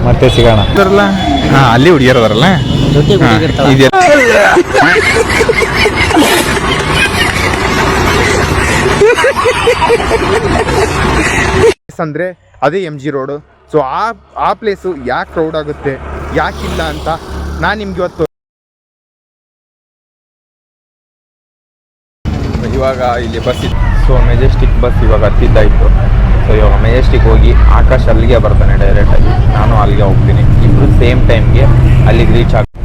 ಮತ್ತೆ ಸಿಗೋಣ. ಹಾಂ, ಅಲ್ಲಿ ಹುಡುಗಿಯರದಾರಲ್ಲ ಅಂದ್ರೆ ಅದೇ ಎಮ್ ಜಿ ರೋಡು. ಸೊ ಆ ಪ್ಲೇಸು ಯಾಕೆ ಕ್ರೌಡ್ ಆಗುತ್ತೆ, ಯಾಕಿಲ್ಲ ಅಂತ ನಾನು ನಿಮ್ಗೆ ಇವತ್ತು ಇವಾಗ ಇಲ್ಲಿ ಬಸ್ ಇತ್ತು. ಸೊ ಮೆಜೆಸ್ಟಿಕ್ ಬಸ್ ಇವಾಗ ಹತ್ತಿದ್ದಾಯಿತು. ಸೊ ಇವಾಗ ಮೆಜೆಸ್ಟಿಕ್ ಹೋಗಿ ಆಕಾಶ್ ಅಲ್ಲಿಗೆ ಬರ್ತಾನೆ ಡೈರೆಕ್ಟಾಗಿ, ನಾನು ಅಲ್ಲಿಗೆ ಹೋಗ್ತೀನಿ. ಇಬ್ಬರು ಸೇಮ್ ಟೈಮ್ಗೆ ಅಲ್ಲಿಗೆ ರೀಚ್ ಆಗ್ತೀನಿ.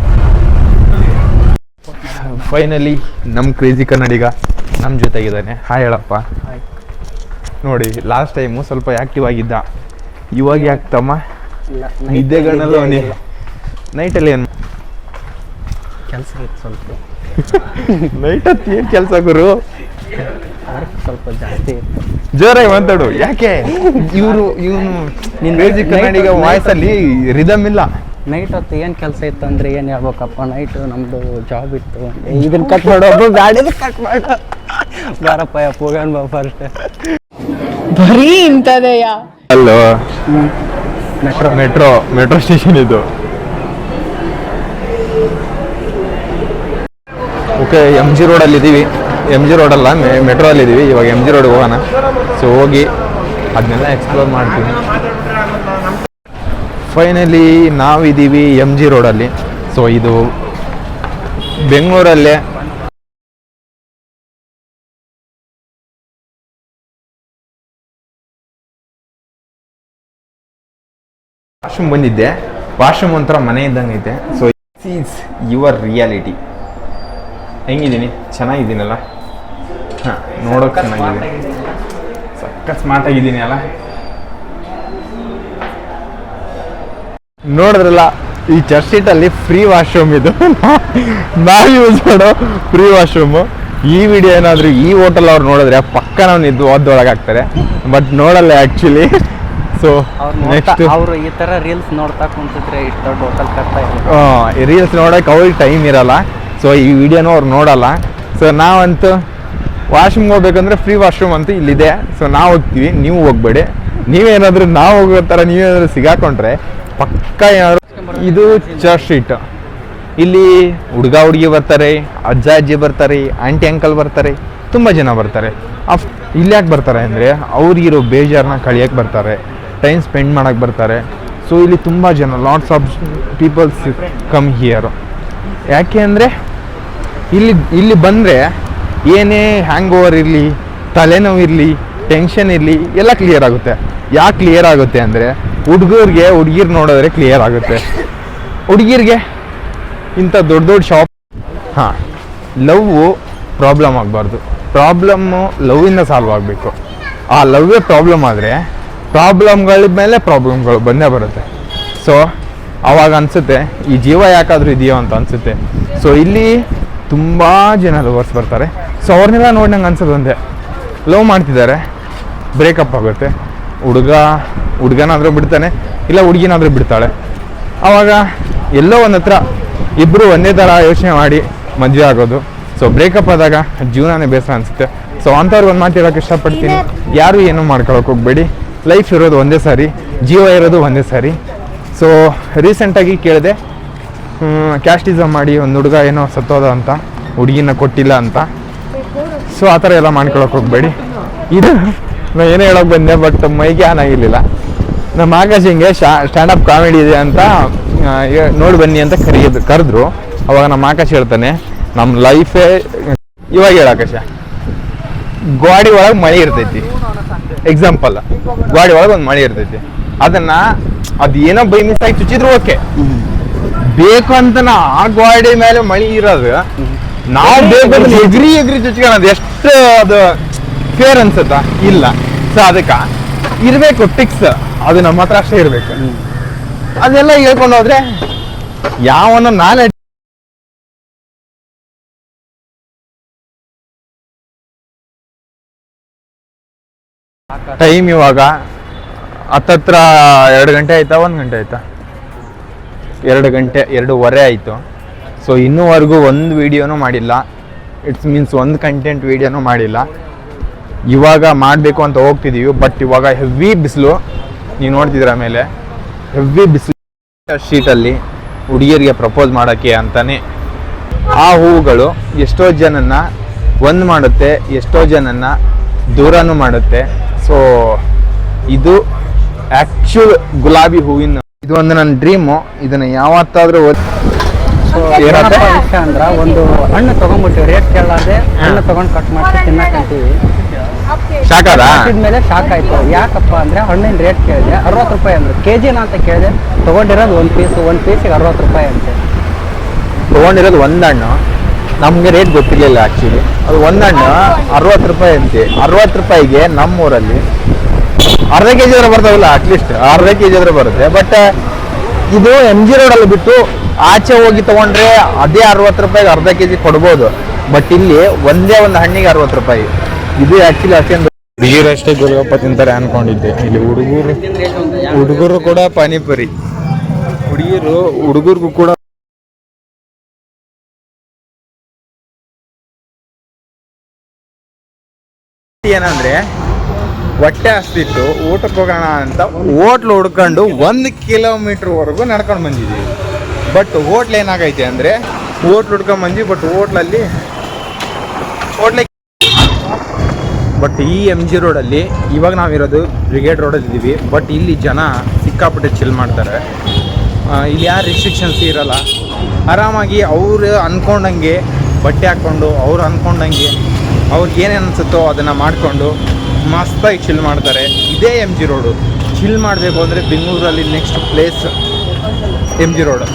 ಫೈನಲಿ ನಮ್ಮ ಕ್ರೇಜಿ ಕನ್ನಡಿಗ ನಮ್ಮ ಜೊತೆಗಿದ್ದಾನೆ. ಹಾಯ್ ಹೇಳಪ್ಪ. ನೋಡಿ, ಲಾಸ್ಟ್ ಟೈಮು ಸ್ವಲ್ಪ ಆ್ಯಕ್ಟಿವ್ ಆಗಿದ್ದ, ಇವಾಗ ಯಾಕೆ ತಮ್ಮ ನಿದ್ದೆಗಳನ್ನೆಲ್ಲ ನೈಟಲ್ಲಿ ಏನು ಕೆಲಸ ಇತ್ತು ಸ್ವಲ್ಪ. ನೈಟ್ ಹೊತ್ತು ಏನು ಕೆಲಸ ಗುರು? ಸ್ವಲ್ಪ ಜಾಸ್ತಿ ಇತ್ತು. ಜೋರಾಗಿ ಮಾತಾಡು. ಯಾಕೆ ಇವನು ಕ್ರೇಜಿ ಕನ್ನಡಿಗ ವಾಯ್ಸಲ್ಲಿ ರಿದಮ್ ಇಲ್ಲ. ನೈಟ್ ಹೊತ್ತು ಏನು ಕೆಲಸ ಇತ್ತು ಅಂದರೆ ಏನು ಹೇಳ್ಬೇಕಪ್ಪ, ನೈಟು ನಮ್ಮದು ಜಾಬ್ ಇತ್ತು. ಇದನ್ನು ಕಟ್ ಮಾಡೋದು, ಗಾಡಿದು ಕಟ್ ಮಾಡು. ಬಾರಪ್ಪ ಹೋಗೋಣ ಬಾ ಫಸ್ಟ್. ಬರೀ ಇಂಥದೆಯಾ? ಅಲ್ಲೋ ಮೆಟ್ರೋ ಸ್ಟೇಷನ್ ಇದು. ಓಕೆ, ಎಮ್ ಜಿ ರೋಡಲ್ಲಿ ಇದ್ದೀವಿ. ಎಮ್ ಜಿ ರೋಡಲ್ಲ, ಮೆಟ್ರೋ ಅಲ್ಲಿ ಇದ್ದೀವಿ. ಇವಾಗ ಎಮ್ ಜಿ ರೋಡ್ಗೆ ಹೋಗೋಣ. ಸೊ ಹೋಗಿ ಅದನ್ನೆಲ್ಲ ಎಕ್ಸ್ಪ್ಲೋರ್ ಮಾಡ್ತೀವಿ. ಫೈನಲಿ ನಾವಿದ್ದೀವಿ ಎಮ್ ಜಿ ರೋಡಲ್ಲಿ. ಸೊ ಇದು ಬೆಂಗಳೂರಲ್ಲೇ ವಾಶ್ರೂಮ್ ಬಂದಿದ್ದೆ. ವಾಶ್ರೂಮ್ ಒಂಥರ ಮನೆ ಇದ್ದಂಗೆ ಐತೆ. So this is your reality. ಹೆಂಗಿದ್ದೀನಿ? ಚೆನ್ನಾಗಿದ್ದೀನಲ್ಲ? ಹಾಂ, ನೋಡೋಕೆ ಚೆನ್ನಾಗಿದ್ದೀನಿ. ಸಕ್ಕ ಸ್ಮಾರ್ಟ್ ಆಗಿದ್ದೀನಿ ಅಲ್ಲ? ನೋಡಿದ್ರಲ್ಲ, ಈ ಚರ್ಚ್ ಸ್ಟ್ರೀಟಲ್ಲಿ ಫ್ರೀ ವಾಶ್ರೂಮ್ ಇದು. ನಾವು ಯೂಸ್ ಮಾಡೋ ಫ್ರೀ ವಾಶ್ರೂಮು. ಈ ವಿಡಿಯೋ ಏನಾದರೂ ಈ ಹೋಟೆಲ್ ಅವ್ರು ನೋಡಿದ್ರೆ ಪಕ್ಕ ನಾವು ಇದು ಓದೊಳಗಾಗ್ತಾರೆ, ಬಟ್ ನೋಡಲ್ಲ ಆ್ಯಕ್ಚುಲಿ. ಸೊ ನೆಕ್ಸ್ಟ್ ಅವರು ಈ ಥರ ರೀಲ್ಸ್ ನೋಡ್ತಾ ಕುಂತಿದ್ರೆ ಇಷ್ಟು ದೊಡ್ಡ ಹೋಟೆಲ್ ಕಟ್ತಾ ಇಲ್ಲ. ರೀಲ್ಸ್ ನೋಡೋಕೆ ಅವ್ರಿಗೆ ಟೈಮ್ ಇರಲ್ಲ. ಸೊ ಈ ವಿಡಿಯೋನೂ ಅವ್ರು ನೋಡಲ್ಲ. ಸೊ ನಾವಂತೂ ವಾಶ್ರೂಮ್ಗೆ ಹೋಗ್ಬೇಕಂದ್ರೆ ಫ್ರೀ ವಾಶ್ರೂಮ್ ಅಂತೂ ಇಲ್ಲಿದೆ. ಸೊ ನಾವು ಹೋಗ್ತೀವಿ, ನೀವು ಹೋಗ್ಬೇಡಿ. ನೀವೇನಾದರೂ ನಾವು ಹೋಗೋ ಥರ ನೀವೇನಾದರೂ ಸಿಗಾಕೊಂಡ್ರೆ ಪಕ್ಕ ಏನಾದ್ರು. ಇದು ಚರ್ಚ್ ಸ್ಟ್ರೀಟ್. ಇಲ್ಲಿ ಹುಡುಗ ಹುಡುಗಿ ಬರ್ತಾರೆ, ಅಜ್ಜ ಅಜ್ಜಿ ಬರ್ತಾರೆ, ಆಂಟಿ ಅಂಕಲ್ ಬರ್ತಾರೆ, ತುಂಬ ಜನ ಬರ್ತಾರೆ. ಇಲ್ಲಿ ಯಾಕೆ ಬರ್ತಾರೆ ಅಂದರೆ ಅವ್ರಿಗಿರೋ ಬೇಜಾರನ್ನ ಕಳಿಯೋಕ್ಕೆ ಬರ್ತಾರೆ, ಟೈಮ್ ಸ್ಪೆಂಡ್ ಮಾಡೋಕ್ಕೆ ಬರ್ತಾರೆ. ಸೊ ಇಲ್ಲಿ ತುಂಬ ಜನ, lots of peoples come here. ಯಾಕೆ ಅಂದರೆ ಇಲ್ಲಿ ಬಂದರೆ ಏನೇ ಹ್ಯಾಂಗ್ ಓವರ್ ಇರಲಿ, ತಲೆನೋವು ಇರಲಿ, ಟೆನ್ಷನ್ ಇರಲಿ, ಎಲ್ಲ ಕ್ಲಿಯರ್ ಆಗುತ್ತೆ. ಯಾಕೆ ಕ್ಲಿಯರ್ ಆಗುತ್ತೆ ಅಂದರೆ ಹುಡುಗಿರು ನೋಡಿದ್ರೆ ಕ್ಲಿಯರ್ ಆಗುತ್ತೆ. ಹುಡುಗಿರಿಗೆ ಇಂಥ ದೊಡ್ಡ ದೊಡ್ಡ ಶಾಪ್. ಹಾಂ, ಲವ್ವು ಪ್ರಾಬ್ಲಮ್ ಆಗಬಾರ್ದು. ಪ್ರಾಬ್ಲಮ್ಮು ಲವ್ವಿಂದ ಸಾಲ್ವ್ ಆಗಬೇಕು. ಆ ಲವ್ವೇ ಪ್ರಾಬ್ಲಮ್ ಆದರೆ ಪ್ರಾಬ್ಲಮ್ಗಳ ಮೇಲೆ ಪ್ರಾಬ್ಲಮ್ಗಳು ಬಂದೇ ಬರುತ್ತೆ. ಸೊ ಆವಾಗ ಅನಿಸುತ್ತೆ ಈ ಜೀವ ಯಾಕಾದರೂ ಇದೆಯೋ ಅಂತ ಅನಿಸುತ್ತೆ. ಸೊ ಇಲ್ಲಿ ತುಂಬ ಜನ ಲವರ್ಸ್ ಬರ್ತಾರೆ. ಸೊ ಅವ್ರನ್ನೆಲ್ಲ ನೋಡಿ ನಂಗೆ ಅನ್ಸೋದು ಒಂದೇ, ಲವ್ ಮಾಡ್ತಿದ್ದಾರೆ, ಬ್ರೇಕಪ್ ಆಗುತ್ತೆ. ಹುಡುಗನಾದರೂ ಬಿಡ್ತಾನೆ, ಇಲ್ಲ ಹುಡುಗಿನಾದರೂ ಬಿಡ್ತಾಳೆ. ಆವಾಗ ಎಲ್ಲೋ ಒಂದು ಹತ್ರ ಇಬ್ಬರು ಒಂದೇ ಥರ ಯೋಚನೆ ಮಾಡಿ ಮದುವೆ ಆಗೋದು. ಸೊ ಬ್ರೇಕಪ್ ಆದಾಗ ಜೀವನನೇ ಬೇಸರ ಅನಿಸುತ್ತೆ. ಸೊ ಅಂಥವ್ರಿಗೆ ಒಂದು ಮಾತು ಹೇಳೋಕ್ಕೆ ಇಷ್ಟಪಡ್ತೀನಿ, ಯಾರು ಏನೂ ಮಾಡ್ಕೊಳಕ್ಕೆ ಹೋಗ್ಬೇಡಿ. ಲೈಫ್ ಇರೋದು ಒಂದೇ ಸಾರಿ, ಜೀವ ಇರೋದು ಒಂದೇ ಸಾರಿ. ಸೊ ರೀಸೆಂಟಾಗಿ ಕೇಳಿದೆ, ಕ್ಯಾಸ್ಟಿಸಮ್ ಮಾಡಿ ಒಂದು ಹುಡುಗ ಏನೋ ಸತ್ತೋದ ಅಂತ, ಹುಡುಗಿನ ಕೊಟ್ಟಿಲ್ಲ ಅಂತ. ಸೊ ಆ ಥರ ಎಲ್ಲ ಮಾಡ್ಕೊಳಕ್ಕೆ ಹೋಗ್ಬೇಡಿ. ಇದು ನಾನು ಏನೇ ಹೇಳೋಕೆ ಬಂದೆ, ಬಟ್ ಮೈಗೆ ಆನ್ ಆಗಿರಲಿಲ್ಲ. ನಮ್ಮ ಆಕಾಶ್ ಹಿಂಗೆ ಸ್ಟ್ಯಾಂಡಪ್ ಕಾಮಿಡಿ ಇದೆ ಅಂತ ನೋಡಿ ಬನ್ನಿ ಅಂತ ಕರೆದ್ರು. ಅವಾಗ ನಮ್ಮ ಆಕಾಶ್ ಹೇಳ್ತಾನೆ, ನಮ್ಮ ಲೈಫೇ ಇವಾಗ ಹೇಳ ಆಕಾಶ, ಗಾಡಿ ಒಳಗೆ ಮಳೆ ಇರ್ತೈತಿ. ಎಕ್ಸಾಂಪಲ್, ಗಾಡಿ ಒಳಗೆ ಒಂದು ಮಳೆ ಇರ್ತೈತಿ. ಅದು ಏನೋ ಬೈ ಮಿಸ್ ಆಗಿ ಚುಚ್ಚಿದ್ರು ಓಕೆ, ಬೇಕು ಅಂತ ಆ ಗಾಡಿ ಮೇಲೆ ಮಳೆ ಇರೋದು ನಾವು ಬೇಕು ಎಗ್ರಿ ಚುಚ್ಕೊಳ್ಳೋದು ಎಷ್ಟು ಅದು ಫೇರ್ ಅನ್ಸುತ್ತಾ? ಇಲ್ಲ. ಸೊ ಅದಕ್ಕೆ ಇರಬೇಕು ಟಿಕ್ಸ್, ಅದು ನಮ್ಮ ಹತ್ರ ಅಷ್ಟೇ ಇರಬೇಕು. ಅದೆಲ್ಲ ಹೇಳ್ಕೊಂಡು ಹೋದ್ರೆ ಯಾವನ ನಾನೇ ಟೈಮ್ ಇವಾಗ ಹತ್ತತ್ರ 2 ಗಂಟೆ ಆಯ್ತಾ, 1 ಗಂಟೆ ಆಯ್ತಾ? 2 ಗಂಟೆ 2:15 ಆಯಿತು. ಸೊ ಇನ್ನೂವರೆಗೂ ಒಂದು ವಿಡಿಯೋನೂ ಮಾಡಿಲ್ಲ. ಇಟ್ಸ್ ಮೀನ್ಸ್ ಒಂದು ಕಂಟೆಂಟ್ ವಿಡಿಯೋನೂ ಮಾಡಿಲ್ಲ. ಇವಾಗ ಮಾಡಬೇಕು ಅಂತ ಹೋಗ್ತಿದ್ದೀವಿ. ಬಟ್ ಇವಾಗ ಹೆವಿ ಬಿಸಿಲು, ನೀವು ನೋಡ್ತಿದ್ದೀರ ಮೇಲೆ ಹೆವಿ ಬಿಸಿಲು. ಶೀಟಲ್ಲಿ ಹುಡುಗಿಯರಿಗೆ ಪ್ರಪೋಸ್ ಮಾಡೋಕ್ಕೆ ಅಂತಾನೆ ಆ ಹೂವುಗಳು ಎಷ್ಟೋ ಜನನ್ನ ಒಂದು ಮಾಡುತ್ತೆ, ಎಷ್ಟೋ ಜನನ್ನ ದೂರನೂ ಮಾಡುತ್ತೆ. ಸೊ ಇದು ಆ್ಯಕ್ಚುಲ್ ಗುಲಾಬಿ ಹೂವಿನ ಇದು ಒಂದು ನನ್ನ ಡ್ರೀಮು. ಇದನ್ನು ಯಾವತ್ತಾದ್ರೂ ಏನಪ್ಪ ವಿಷಯ ಅಂದ್ರೆ ಒಂದು ಹಣ್ಣು ತಗೊಂಡ್ಬಿಟ್ಟಿವಿ, ರೇಟ್ ಕೇಳದೆ ಹಣ್ಣು ತಗೊಂಡು ಕಟ್ ಮಾಡಿ ತಿನ್ನಕಂತೀವಿ. ಮೇಲೆ ಶಾಕ್ ಆಯ್ತು. ಯಾಕಪ್ಪ ಅಂದ್ರೆ ಹಣ್ಣಿನ ರೇಟ್ ಕೇಳಿದೆ 60 ರೂಪಾಯಿ ಅಂದ್ರೆ ಕೆಜಿನ ಅಂತ ಕೇಳಿದೆ. ತಗೊಂಡಿರೋದು ಒಂದು ಪೀಸಿಗೆ 60 ರೂಪಾಯಿ ಅಂತೆ. ತೊಗೊಂಡಿರೋದು ಒಂದು ಹಣ್ಣು, ನಮಗೆ ರೇಟ್ ಗೊತ್ತಿರಲಿಲ್ಲ ಆ್ಯಕ್ಚುಲಿ. ಅದು ಒಂದು ಹಣ್ಣು 60 ರೂಪಾಯಿ ಅಂತೆ. 60 ರೂಪಾಯಿಗೆ ನಮ್ಮೂರಲ್ಲಿ ಅರ್ಧ ಕೆ ಜಿ ಆದ್ರೆ ಬರ್ತಾವಲ್ಲ, ಅಟ್ಲೀಸ್ಟ್ ಅರ್ಧ ಕೆ ಜಿ ಆದ್ರೆ ಬರುತ್ತೆ. ಬಟ್ ಇದು MG ರೋಡಲ್ಲಿ ಬಿಟ್ಟು ಆಚೆ ಹೋಗಿ ತೊಗೊಂಡ್ರೆ ಅದೇ 60 ರೂಪಾಯಿಗೆ ಅರ್ಧ ಕೆ ಜಿ ಕೊಡ್ಬೋದು. ಬಟ್ ಇಲ್ಲಿ ಒಂದೇ ಒಂದು ಹಣ್ಣಿಗೆ 60 ರೂಪಾಯಿ. ಇದು ಆ್ಯಕ್ಚುಲಿ ಅಷ್ಟೊಂದು ಹುಡುಗಿರಷ್ಟೇ ಗೋಲ್ಗಪ್ಪ ತಿಂತಾರೆ ಅನ್ಕೊಂಡಿದ್ದೆ. ಇಲ್ಲಿ ಹುಡುಗರು ಕೂಡ ಪಾನಿಪುರಿ, ಹುಡುಗರಿಗೂ ಕೂಡ ಏನಂದ್ರೆ ಹೊಟ್ಟೆ ಹಸ್ತಿತ್ತು, ಊಟಕ್ಕೆ ಹೋಗೋಣ ಅಂತ ಹೋಟ್ಲು ಹುಡ್ಕೊಂಡು 1 ಕಿಲೋಮೀಟರ್ವರೆಗೂ ನಡ್ಕೊಂಡು ಬಂದಿದ್ದೀವಿ. ಬಟ್ ಹೋಟ್ಲ್ ಏನಾಗೈತೆ ಅಂದರೆ ಹೋಟ್ಲ್ ಹುಡ್ಕೊಂಡು ಬಂದ್ವಿ. ಬಟ್ ಬಟ್ ಈ MG ರೋಡಲ್ಲಿ ಇವಾಗ ನಾವಿರೋದು ಬ್ರಿಗೇಡ್ ರೋಡಲ್ಲಿ ಇದ್ದೀವಿ. ಬಟ್ ಇಲ್ಲಿ ಜನ ಸಿಕ್ಕಾಪಟ್ಟೆ ಚಿಲ್ ಮಾಡ್ತಾರೆ. ಇಲ್ಲಿ ಯಾರು ರಿಸ್ಟ್ರಿಕ್ಷನ್ಸ್ ಇರಲ್ಲ. ಆರಾಮಾಗಿ ಅವರು ಅಂದ್ಕೊಂಡಂಗೆ ಬಟ್ಟೆ ಹಾಕ್ಕೊಂಡು ಅವ್ರು ಅಂದ್ಕೊಂಡಂಗೆ ಅವ್ರಿಗೆ ಏನೇನು ಅನಿಸುತ್ತೋ ಅದನ್ನು ಮಾಡಿಕೊಂಡು ಮಸ್ತಾಗಿ ಚಿಲ್ ಮಾಡ್ತಾರೆ. ಇದೇ MG ರೋಡು. ಚಿಲ್ ಮಾಡಬೇಕು ಅಂದರೆ ಬೆಂಗಳೂರಲ್ಲಿ ನೆಕ್ಸ್ಟ್ ಪ್ಲೇಸ್ MG ರೋಡು.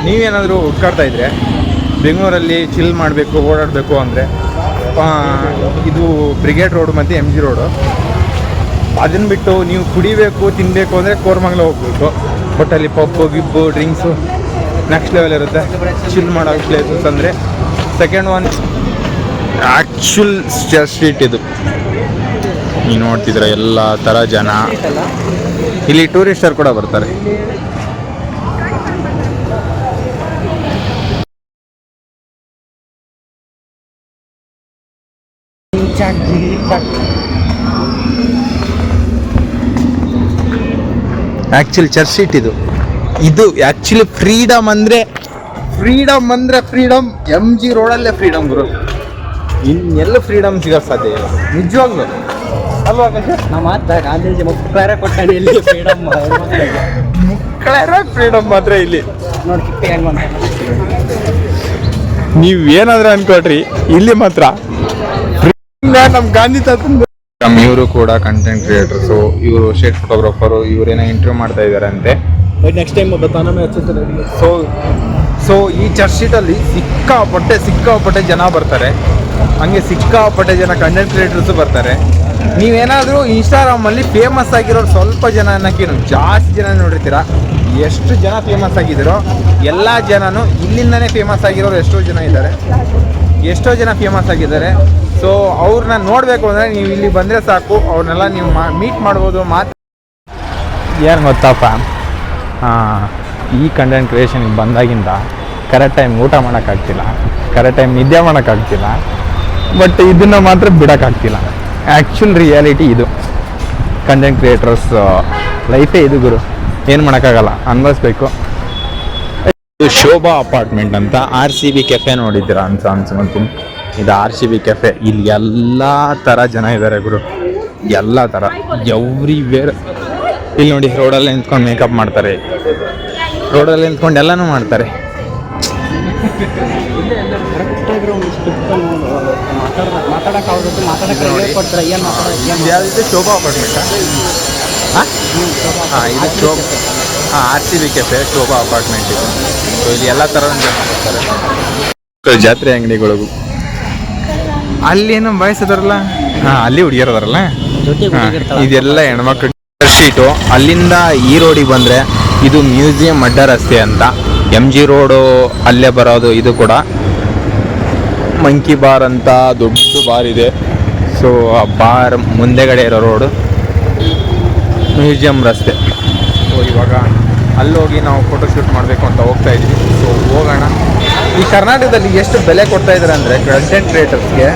ನೀವೇನಾದರೂ ಹುಡ್ಕಾಡ್ತಾ ಇದ್ರೆ ಬೆಂಗಳೂರಲ್ಲಿ ಚಿಲ್ ಮಾಡಬೇಕು, ಓಡಾಡಬೇಕು ಅಂದರೆ ಇದು ಬ್ರಿಗೇಡ್ ರೋಡು ಮತ್ತು MG ರೋಡು. ಅದನ್ನು ಬಿಟ್ಟು ನೀವು ಕುಡಿಬೇಕು, ತಿನ್ನಬೇಕು ಅಂದರೆ ಕೋರಮಂಗಲ ಹೋಗ್ಬೇಕು. ಬಟ್ ಅಲ್ಲಿ ಪಬ್ಬು ಗಿಬ್ಬು ಡ್ರಿಂಕ್ಸು ನೆಕ್ಸ್ಟ್ ಲೆವೆಲ್ ಇರುತ್ತೆ. ಚಿಲ್ ಮಾಡೋ ಪ್ಲೇಸಸ್ ಅಂದರೆ ಸೆಕೆಂಡ್ ಒನ್ ಆ್ಯಕ್ಚುಲ್ ಸ್ಟ್ರೀಟ್. ಇದು ನೀವು ನೋಡ್ತಿದ್ರೆ ಎಲ್ಲ ಥರ ಜನ, ಇಲ್ಲಿ ಟೂರಿಸ್ಟರ್ ಕೂಡ ಬರ್ತಾರೆ. ಆ್ಯಕ್ಚುಲಿ ಚರ್ಚ್ ಸ್ಟ್ರೀಟ್ ಇದು ಆ್ಯಕ್ಚುಲಿ ಫ್ರೀಡಮ್ ಅಂದರೆ ಫ್ರೀಡಮ್ MG ರೋಡಲ್ಲೇ ಫ್ರೀಡಮ್ ಗುರು. ಇನ್ನೆಲ್ಲ ಫ್ರೀಡಮ್ ಸಿಗೋಕ್ಕೆ ಸಾಧ್ಯ ಇಲ್ಲ ನಿಜವಾಗ್ಲೂ ಅಲ್ವಾ? ನಮ್ಮ ಗಾಂಧೀಜಿ ಮುಕ್ತಾರ ಕೊಟ್ಟಾನೆ ಇಲ್ಲಿ ಫ್ರೀಡಮ್ ಮಾತ್ರ ಇಲ್ಲಿ ನೋಡಿ. ನೀವೇನಾದ್ರೂ ಅನ್ಕೊಟ್ರಿ, ಇಲ್ಲಿ ಮಾತ್ರ ನಮ್ಮ ಗಾಂಧಿ ತಾತಂದು. ಇವರು ಕೂಡ ಕಂಟೆಂಟ್ ಕ್ರಿಯೇಟರ್ಸು, ಇವರು ಸ್ಟ್ರೀಟ್ ಫೋಟೋಗ್ರಾಫರು. ಇವರೇನೋ ಇಂಟರ್ವ್ಯೂ ಮಾಡ್ತಾ ಇದ್ದಾರೆ ಅಂತೆ. ನೆಕ್ಸ್ಟ್ ಟೈಮ್ ಸೊ ಈ ಚರ್ಚ್ ಸ್ಟ್ರೀಟಲ್ಲಿ ಸಿಕ್ಕಾಪಟ್ಟೆ ಜನ ಬರ್ತಾರೆ. ಹಂಗೆ ಸಿಕ್ಕಾಪಟ್ಟೆ ಜನ ಕಂಟೆಂಟ್ ಕ್ರಿಯೇಟರ್ಸು ಬರ್ತಾರೆ. ನೀವೇನಾದರೂ ಇನ್ಸ್ಟಾಗ್ರಾಮಲ್ಲಿ ಫೇಮಸ್ ಆಗಿರೋರು ಸ್ವಲ್ಪ ಜನ ಅನ್ನೋಕ್ಕೇನು ಜಾಸ್ತಿ ಜನ ನೋಡಿರ್ತೀರ. ಎಷ್ಟು ಜನ ಫೇಮಸ್ ಆಗಿದ್ದೀರೋ ಎಲ್ಲ ಜನನೂ ಇಲ್ಲಿಂದನೇ ಫೇಮಸ್ ಆಗಿರೋರು ಎಷ್ಟೋ ಜನ ಫೇಮಸ್ ಆಗಿದ್ದಾರೆ. ಸೊ ಅವ್ರನ್ನ ನೋಡಬೇಕು ಅಂದರೆ ನೀವು ಇಲ್ಲಿ ಬಂದರೆ ಸಾಕು, ಅವ್ರನ್ನೆಲ್ಲ ನೀವು ಮೀಟ್ ಮಾಡ್ಬೋದು. ಏನು ಗೊತ್ತಪ್ಪ, ಈ ಕಂಟೆಂಟ್ ಕ್ರಿಯೇಷನ್ಗೆ ಬಂದಾಗಿಂದ ಕರೆಕ್ಟ್ ಟೈಮ್ ಊಟ ಮಾಡೋಕ್ಕಾಗ್ತಿಲ್ಲ, ಕರೆಕ್ಟ್ ಟೈಮ್ ನಿದ್ದೆ ಮಾಡೋಕ್ಕಾಗ್ತಿಲ್ಲ. ಬಟ್ ಇದನ್ನು ಮಾತ್ರ ಬಿಡೋಕ್ಕಾಗ್ತಿಲ್ಲ. ಆ್ಯಕ್ಚುಲ್ ರಿಯಾಲಿಟಿ ಇದು. ಕಂಟೆಂಟ್ ಕ್ರಿಯೇಟರ್ಸ್ ಲೈಫೇ ಇದು ಗುರು. ಏನು ಮಾಡೋಕ್ಕಾಗಲ್ಲ, ಅನ್ಭವಿಸ್ಬೇಕು. ಇದು ಶೋಭಾ ಅಪಾರ್ಟ್ಮೆಂಟ್ ಅಂತ RCB ಕೆಫೆ ನೋಡಿದ್ದೀರಾ ಅಂತ ಅನ್ಸ್ಕೊತೀನಿ. ಇದು RCB ಕೆಫೆ. ಇಲ್ಲಿ ಎಲ್ಲ ಥರ ಜನ ಇದ್ದಾರೆ ಗುರು, ಎಲ್ಲ ಥರ ಎವ್ರಿವೇರ್. ಇಲ್ಲಿ ನೋಡಿ, ರೋಡಲ್ಲಿ ನಿಂತ್ಕೊಂಡು ಮೇಕಪ್ ಮಾಡ್ತಾರೆ, ರೋಡಲ್ಲಿ ನಿಂತ್ಕೊಂಡು ಎಲ್ಲನೂ ಮಾಡ್ತಾರೆ. ಯಾವ್ದು ಶೋಭಾ ಅಪಾರ್ಟ್ಮೆಂಟಾ? ಇದು RCB ಕೆಫೆ ಶೋಭಾ ಅಪಾರ್ಟ್ಮೆಂಟ್ ಇದು. ಸೊ ಇಲ್ಲಿ ಎಲ್ಲ ಥರ ಜನ ಬರ್ತಾರೆ. ಜಾತ್ರೆ ಅಂಗಡಿಗಳಿಗೂ ಅಲ್ಲೇನೋ ಬಯಸಿದಾರಲ್ಲ, ಅಲ್ಲಿ ಹುಡುಗಿಯರದಾರಲ್ಲ, ಇದೆಲ್ಲ ಹೆಣ್ಮಕ್ಳು. ಸ್ಟ್ರೀಟು ಅಲ್ಲಿಂದ ಈ ರೋಡಿಗೆ ಬಂದರೆ ಇದು ಮ್ಯೂಸಿಯಂ ಅಡ್ಡ ರಸ್ತೆ ಅಂತ. MG ರೋಡು ಅಲ್ಲೇ ಬರೋದು. ಇದು ಕೂಡ ಮಂಕಿ ಬಾರ್ ಅಂತ ದೊಡ್ಡ ಬಾರ್ ಇದೆ. ಸೊ ಆ ಬಾರ್ ಮುಂದೆಗಡೆ ಇರೋ ರೋಡು ಮ್ಯೂಸಿಯಂ ರಸ್ತೆ. ಸೊ ಇವಾಗ ಅಲ್ಲೋಗಿ ನಾವು ಫೋಟೋಶೂಟ್ ಮಾಡಬೇಕು ಅಂತ ಹೋಗ್ತಾ ಇದ್ವಿ. ಸೊ ಹೋಗೋಣ. ಈ ಕರ್ನಾಟಕದಲ್ಲಿ ಎಷ್ಟು ಬೆಲೆ ಕೊಡ್ತಾ ಇದ್ದಾರೆ ಅಂದರೆ ಕಂಟೆಂಟ್ ಕ್ರಿಯೇಟರ್ಸ್ಗೆ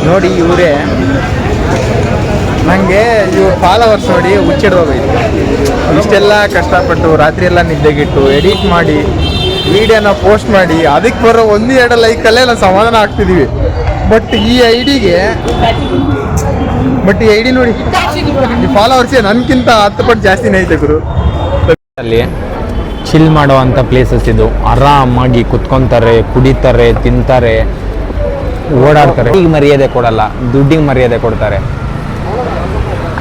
ನೋಡಿ. ಇವರೇ ನನಗೆ ಇವ್ರು ಫಾಲೋವರ್ಸ್ ನೋಡಿ ಹುಚ್ಚಿಡ್ದೋಗೈತೆ. ಇಷ್ಟೆಲ್ಲ ಕಷ್ಟಪಟ್ಟು ರಾತ್ರಿ ಎಲ್ಲ ನಿದ್ದೆಗಿಟ್ಟು ಎಡಿಟ್ ಮಾಡಿ ವಿಡಿಯೋನ ಪೋಸ್ಟ್ ಮಾಡಿ ಅದಕ್ಕೆ ಬರೋ 1-2 ಲೈಕಲ್ಲೇ ನಾವು ಸಮಾಧಾನ ಆಗ್ತಿದ್ದೀವಿ. ಬಟ್ ಈ ಐಡಿಗೆ ನೋಡಿ ಈ ಫಾಲೋವರ್ಸೇ ನನಗಿಂತ 10 ಪಟ್ಟು ಜಾಸ್ತಿನೇ ಐತೆ ಗುರು. ಅಲ್ಲಿ ಚಿಲ್ ಮಾಡುವಂಥ ಪ್ಲೇಸಸ್ ಇದು. ಆರಾಮಾಗಿ ಕುತ್ಕೊಂತಾರೆ, ಕುಡಿತಾರೆ, ತಿಂತಾರೆ, ಓಡಾಡ್ತಾರೆ. ಈಗ ಮರ್ಯಾದೆ ಕೊಡಲ್ಲ, ದುಡ್ಡಿಗೆ ಮರ್ಯಾದೆ ಕೊಡ್ತಾರೆ.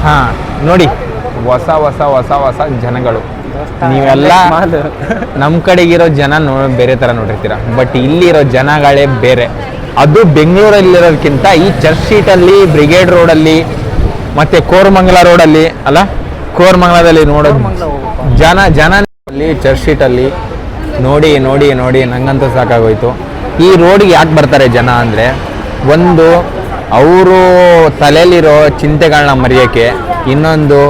ಹಾಂ ನೋಡಿ, ಹೊಸ ಹೊಸ ಹೊಸ ಹೊಸ ಜನಗಳು. ನೀವೆಲ್ಲ ನಮ್ಮ ಕಡೆಗಿರೋ ಜನ ಬೇರೆ ಥರ ನೋಡಿರ್ತೀರ, ಬಟ್ ಇಲ್ಲಿರೋ ಜನಗಳೇ ಬೇರೆ. ಅದು ಬೆಂಗಳೂರಲ್ಲಿರೋದಕ್ಕಿಂತ ಈ ಚರ್ಚ್ ಸ್ಟ್ರೀಟಲ್ಲಿ, ಬ್ರಿಗೇಡ್ ರೋಡಲ್ಲಿ ಮತ್ತು ಕೋರಮಂಗಲ ರೋಡಲ್ಲಿ ಅಲ್ಲ, ಕೋರಮಂಗಲದಲ್ಲಿ ನೋಡೋದು ಜನ ಅಲ್ಲಿ ಚರ್ಚ್ ಸ್ಟ್ರೀಟಲ್ಲಿ ನೋಡಿ ನೋಡಿ ನೋಡಿ ನಂಗಂತೂ ಸಾಕಾಗೋಯ್ತು. ಈ ರೋಡಿಗೆ ಯಾಕೆ ಬರ್ತಾರೆ ಜನ ಅಂದರೆ, ಒಂದು ಅವರು ತಲೆಯಲ್ಲಿರೋ ಚಿಂತೆಗಳನ್ನ ಮರೆಯೋಕ್ಕೆ, ಇನ್ನೊಂದು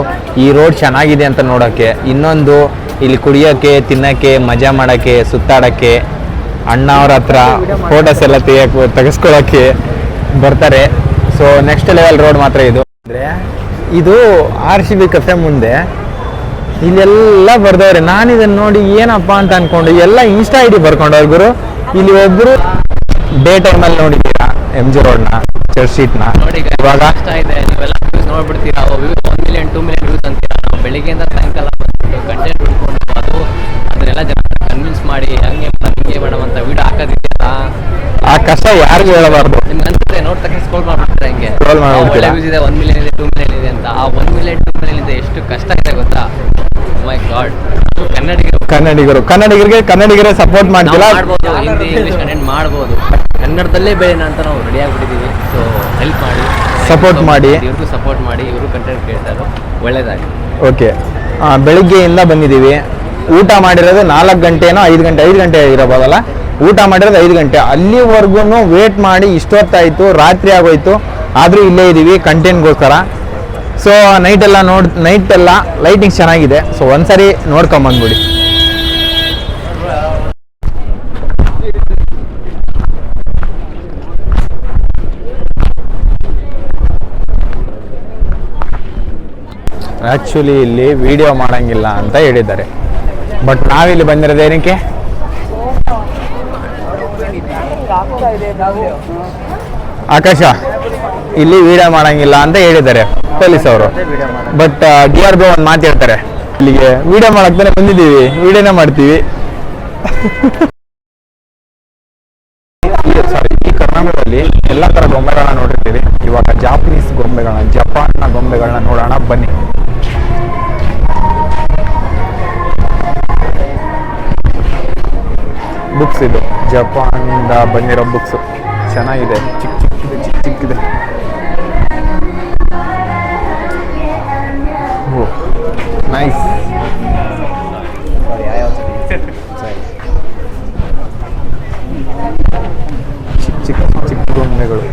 ಈ ರೋಡ್ ಚೆನ್ನಾಗಿದೆ ಅಂತ ನೋಡೋಕ್ಕೆ, ಇನ್ನೊಂದು ಇಲ್ಲಿ ಕುಡಿಯೋಕ್ಕೆ, ತಿನ್ನೋಕ್ಕೆ, ಮಜಾ ಮಾಡೋಕ್ಕೆ, ಸುತ್ತಾಡೋಕ್ಕೆ, ಅಣ್ಣ ಅವ್ರ ಹತ್ರ ಫೋಟೋಸ್ ಎಲ್ಲ ತೆಗೆಸ್ಕೊಳ್ಳೋಕ್ಕೆ ಬರ್ತಾರೆ. ಸೊ ನೆಕ್ಸ್ಟ್ ಲೆವೆಲ್ ರೋಡ್ ಮಾತ್ರ ಇದು. ಅಂದರೆ ಇದು RCB ಕೆಫೆ ಮುಂದೆ ಇಲ್ಲೆಲ್ಲ ಬರ್ದವ್ರೆ. ನಾನು ಇದನ್ನು ನೋಡಿ ಏನಪ್ಪ ಅಂತ ಅನ್ಕೊಂಡು ಎಲ್ಲ ಇನ್ಸ್ಟಾ ID ಬರ್ಕೊಂಡವ್ರು ಗುರು. ಇಲ್ಲಿ ಒಬ್ಬರು ಡೇ ಟೈಮಲ್ಲಿ ನೋಡಿದ್ದೀರಾ MG ರೋಡ್ನ, ಚರ್ಚ್ ಸ್ಟ್ರೀಟ್ನ. ಇವಾಗ ಇದೆ, ನೀವೆಲ್ಲ ವ್ಯೂಸ್ ನೋಡ್ಬಿಡ್ತೀರಾ, 1 ಮಿಲಿಯನ್ 2 ಮಿಲಿಯನ್ ವ್ಯೂಸ್ ಅಂತೀರಾ. ನಾವು ಬೆಳಿಗ್ಗೆಯಿಂದ ಸಾಯಂಕಾಲ ಬಂದು ಕಂಟೆಂಟ್ ಹುಡ್ಕೊಂಡು ಅದನ್ನೆಲ್ಲ ಜನ ಕನ್ವಿನ್ಸ್ ಮಾಡಿ ಹಂಗೆ ಮೇಡಮ್ ಅಂತ ವಿಡಿಯೋ ಹಾಕೋದಿದ್ದೀರಾ. ಆ ಕಷ್ಟ ಯಾರಿಗೂ ಹೇಳಬಾರ್ದು. ನಿಮ್ಗೆ ಅನ್ಸುತ್ತೆ ನೋಡ್ ತಕ್ಷಣ ಸ್ಕ್ರೋಲ್ ಮಾಡ್ಬಿಡ್ತಾರೆ, ಹಂಗೆ ಒಳ್ಳೆ ವ್ಯೂಸ್ ಇದೆ, 1 ಮಿಲಿಯನ್ ಇದೆ, 2 ಮಿಲಿಯನ್ ಇದೆ ಅಂತ. ಆ 1 ಮಿಲಿಯನ್ 2 ಮಿಲಿಯನ್ ಇದೆ ಎಷ್ಟು ಕಷ್ಟ ಇದೆ ಗೊತ್ತಾ? ಮೈ ಗಾಡ್. ಕನ್ನಡಿಗರಿಗೆ ಸಪೋರ್ಟ್ ಮಾಡ್ತಿಲ್ಲ. ಮಾಡ್ಬೋದು, ಹಿಂದಿ ಇಂಗ್ಲಿಷ್ ಕಂಟೆಂಟ್ ಮಾಡ್ಬೋದು, ಕನ್ನಡದಲ್ಲೇ ಬೆಳೆಯೋಣ ಅಂತ ನಾವು ರೆಡಿ ಆಗಿಬಿಟ್ಟಿದ್ದೀವಿ. ಸೊ ಹೆಲ್ಪ್ ಮಾಡಿ, ಸಪೋರ್ಟ್ ಮಾಡಿ, ಇವ್ರಿಗೂ ಸಪೋರ್ಟ್ ಮಾಡಿ, ಇವರು ಕಂಟೆಂಟ್ ಕೇಳ್ತಾರೆ, ಒಳ್ಳೇದಾಗಿ. ಓಕೆ. ಬೆಳಿಗ್ಗೆಯಿಂದ ಬಂದಿದ್ದೀವಿ. ಊಟ ಮಾಡಿರೋದು 4 ಗಂಟೆನೋ 5 ಗಂಟೆ ಇರಬಹುದಲ್ಲ. ಊಟ ಮಾಡಿರೋದು 5 ಗಂಟೆ. ಅಲ್ಲಿವರೆಗೂ ವೇಟ್ ಮಾಡಿ ಇಷ್ಟೊತ್ತಾಯಿತು, ರಾತ್ರಿ ಆಗೋಯ್ತು, ಆದರೂ ಇಲ್ಲೇ ಇದ್ದೀವಿ ಕಂಟೆಂಟ್ಗೋಸ್ಕರ. ಸೊ ನೈಟ್ ಎಲ್ಲ ಲೈಟಿಂಗ್ಸ್ ಚೆನ್ನಾಗಿದೆ. ಸೊ ಒಂದ್ಸರಿ ನೋಡ್ಕೊಂಬಂದ್ಬಿಡಿ. ಆ್ಯಕ್ಚುಲಿ ಇಲ್ಲಿ ವಿಡಿಯೋ ಮಾಡೋಂಗಿಲ್ಲ ಅಂತ ಹೇಳಿದ್ದಾರೆ, ಬಟ್ ನಾವಿಲ್ಲಿ ಬಂದಿರೋದೇನಕ್ಕೆ? ಆಕಾಶ, ಇಲ್ಲಿ ವಿಡಿಯೋ ಮಾಡೋಂಗಿಲ್ಲ ಅಂತ ಹೇಳಿದ್ದಾರೆ ಪೊಲೀಸ್ ಅವರು. ಬಟ್ DR ಬ್ರೋ ಒಂದು ಮಾತು ಹೇಳ್ತಾರೆ, ಇಲ್ಲಿಗೆ ವಿಡಿಯೋ ಮಾಡಕ್ಕೆ ಬಂದಿದ್ದೀವಿ, ವಿಡಿಯೋನೇ ಮಾಡ್ತೀವಿ. ಈ ಕರ್ನಾಟಕದಲ್ಲಿ ಎಲ್ಲ ಥರ ಗೊಂಬೆಗಳನ್ನ ನೋಡಿರ್ತೀವಿ. ಇವಾಗ ಜಾಪನೀಸ್ ಗೊಂಬೆಗಳನ್ನ, ಜಪಾನ್ನ ಗೊಂಬೆಗಳನ್ನ ನೋಡೋಣ ಬನ್ನಿ. ಬುಕ್ಸ್ ಇದು ಜಪಾನಿಂದ ಬಂದಿರೋ ಬುಕ್ಸು, ಚೆನ್ನಾಗಿದೆ, ಚಿಕ್ಕಿದೆ. ಓ ನೈಸ್. ಚಿಕ್ಕ ಗೊಂಬೆಗಳು.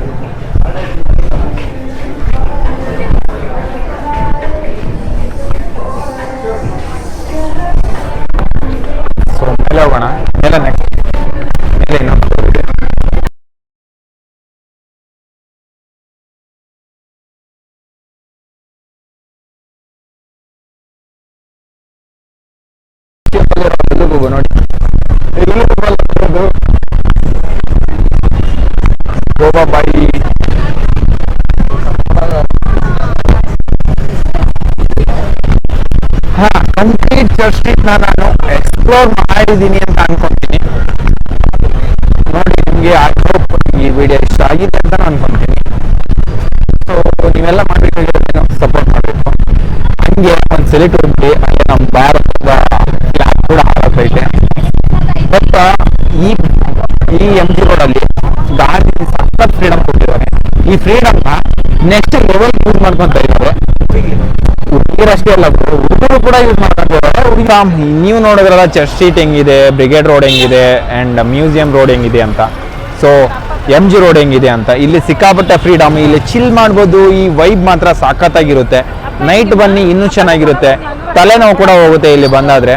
ಸೊ ಮೇಲೆ ಹೋಗೋಣ. ಮೇಲೆ ನೆಕ್ಸ್ಟ್ ಮೇಲೆ ಇನ್ನೊಂದು ಇದೆ. ನೋಡಿ ಗೋವಾಬಾಯಿ. ಕಂಪ್ಲೀಟ್ ಚರ್ಚ್ ಸ್ಟ್ರೀಟ್ನ ನಾನು ಎಕ್ಸ್ಪ್ಲೋರ್ ಮಾಡಿದ್ದೀನಿ ಅಂತ ಅನ್ಕೊಂತೀನಿ. ನೋಡಿ, ನಿಮಗೆ ಐ ಹೋಪ್ ಈ ವಿಡಿಯೋ ಇಷ್ಟ ಆಗಿದೆ ಅಂತ ನಾನು ಅನ್ಕೊಂತೀನಿ. ಸೊ ನೀವೆಲ್ಲ ಮಾಡಬೇಕು, ಸಪೋರ್ಟ್ ಮಾಡಬೇಕು. ಹಂಗೆ ಒಂದು ಸೆಲೆಕ್ಟ್ ಹೋಗಿ ಅಲ್ಲಿ ನಮ್ಮ ಭಾರತದ ಫ್ಲಾಗ್ ಕೂಡ ಹಾಳಾಗ್ತೈತೆ. ಬಟ್ ಈ MG ರೋಡಲ್ಲಿ ಗಾಂಧಿ ಸಖತ್ ಫ್ರೀಡಮ್ ಕೊಟ್ಟಿದ್ದಾರೆ. ಈ ಫ್ರೀಡಮ್ನ ನೆಕ್ಸ್ಟ್ ಲೆವೆಲ್ ಯೂಸ್ ಮಾಡ್ಕೊತಾ ಇದ್ದಾರೆ. ಹುಡುಗಿರಷ್ಟೇ ಅಲ್ಲ, ಹುಡುಗರು ಕೂಡ ಯೂಸ್ ಮಾಡ್ಕೊತಿದ್ದಾರೆ. ನೀವು ನೋಡಿದ್ರಲ್ಲ ಚರ್ಚ್ ಸ್ಟ್ರೀಟ್ ಹೆಂಗಿದೆ, ಬ್ರಿಗೇಡ್ ರೋಡ್ ಹೆಂಗಿದೆ, ಆ್ಯಂಡ್ ಮ್ಯೂಸಿಯಂ ರೋಡ್ ಹೆಂಗಿದೆ ಅಂತ. ಸೊ MG ರೋಡ್ ಹೆಂಗಿದೆ ಅಂತ. ಇಲ್ಲಿ ಸಿಕ್ಕಾಪಟ್ಟೆ ಫ್ರೀಡಮ್, ಇಲ್ಲಿ ಚಿಲ್ ಮಾಡ್ಬೋದು. ಈ ವೈಬ್ ಮಾತ್ರ ಸಖತ್ತಾಗಿರುತ್ತೆ. ನೈಟ್ ಬನ್ನಿ, ಇನ್ನೂ ಚೆನ್ನಾಗಿರುತ್ತೆ. ತಲೆನೋವು ಕೂಡ ಹೋಗುತ್ತೆ ಇಲ್ಲಿ ಬಂದಾದರೆ.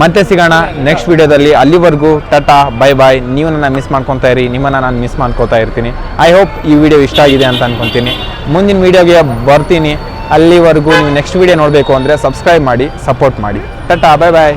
ಮತ್ತೆ ಸಿಗೋಣ ನೆಕ್ಸ್ಟ್ ವಿಡಿಯೋದಲ್ಲಿ. ಅಲ್ಲಿವರೆಗೂ ಟಾಟಾ, ಬೈ ಬಾಯ್. ನೀವು ನನ್ನ ಮಿಸ್ ಮಾಡ್ಕೊತಾ ಇರಿ, ನಿಮ್ಮನ್ನು ನಾನು ಮಿಸ್ ಮಾಡ್ಕೊತಾ ಇರ್ತೀನಿ. ಐ ಹೋಪ್ ಈ ವಿಡಿಯೋ ಇಷ್ಟ ಆಗಿದೆ ಅಂತ ಅನ್ಕೊತೀನಿ. ಮುಂದಿನ ವಿಡಿಯೋಗೆ ಬರ್ತೀನಿ. ಅಲ್ಲಿವರೆಗೂ ನೀವು ನೆಕ್ಸ್ಟ್ ವಿಡಿಯೋ ನೋಡಬೇಕು ಅಂದರೆ ಸಬ್ಸ್ಕ್ರೈಬ್ ಮಾಡಿ ಸಪೋರ್ಟ್ ಮಾಡಿ. ಟಾಟಾ, ಬಾಯ್ ಬಾಯ್.